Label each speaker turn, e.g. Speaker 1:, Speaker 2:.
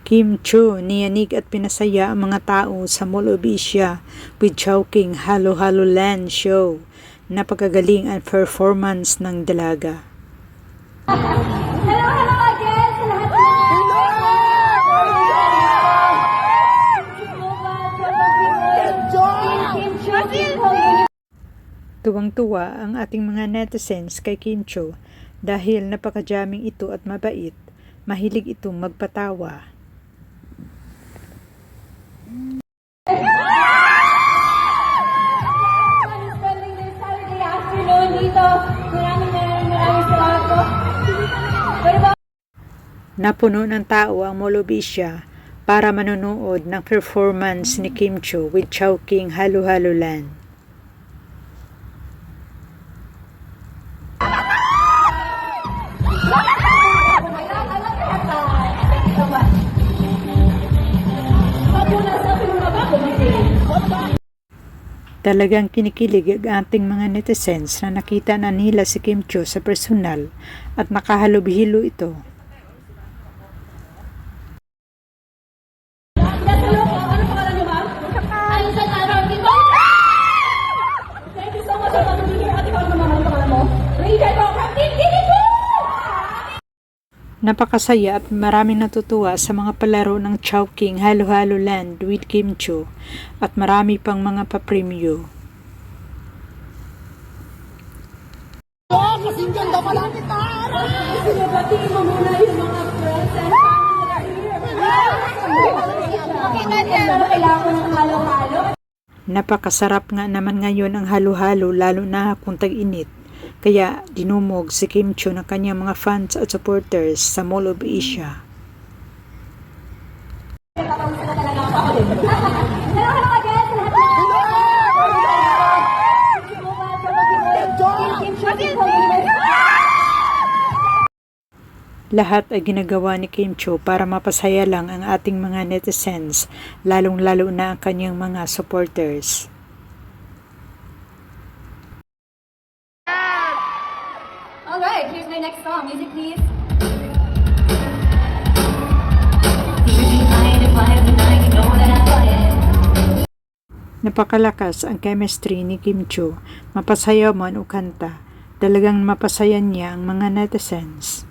Speaker 1: Kim Chiu niyanig at pinasaya ang mga tao sa Mall of Asia with Chowking Halo Halo Land show. Napakagaling ang performance ng dalaga.
Speaker 2: Hello again sa lahat ng
Speaker 1: Tuwang-tuwa ang ating mga netizens kay Kim Chiu dahil napaka-jamming ito at mabait. Mahilig itong magpatawa.
Speaker 2: spending this Saturday afternoon dito. Maraming salamat po.
Speaker 1: Napuno ng tao ang Mall of Asia para manonood ng performance ni Kim Chiu with Chowking Halo Halo Land. Talagang kinikilig ang ating mga netizens na nakita na nila si Kim Chiu sa personal at nakahalubhilo ito.
Speaker 2: Thank you so much for being here. Ate, ano naman ang pangalan mo? Rachel po, Captain Dini po!
Speaker 1: Napakasaya at maraming natutuwa sa mga palaro ng Chowking Halo Halo Land with Kim Chiu at marami pang mga pa-premyo.
Speaker 2: Kasing ganda pala ni Tara! Sinabatiin mo muna yung mga friends and family. Kailangan ko ng halo-halo.
Speaker 1: Napakasarap nga naman ngayon ang halo-halo lalo na kung tag-init. Kaya dinumog si Kim Chiu ng kanyang mga fans at supporters sa Mall of Asia. Lahat ay ginagawa ni Kim Chiu para mapasaya lang ang ating mga netizens, lalong-lalo na ang kanyang mga supporters.
Speaker 2: Alright, here's my next song. Music please.
Speaker 1: Napakalakas ang chemistry ni Kim Chiu, mapasayaw man o kanta, talagang mapasayan niya ang mga netizens.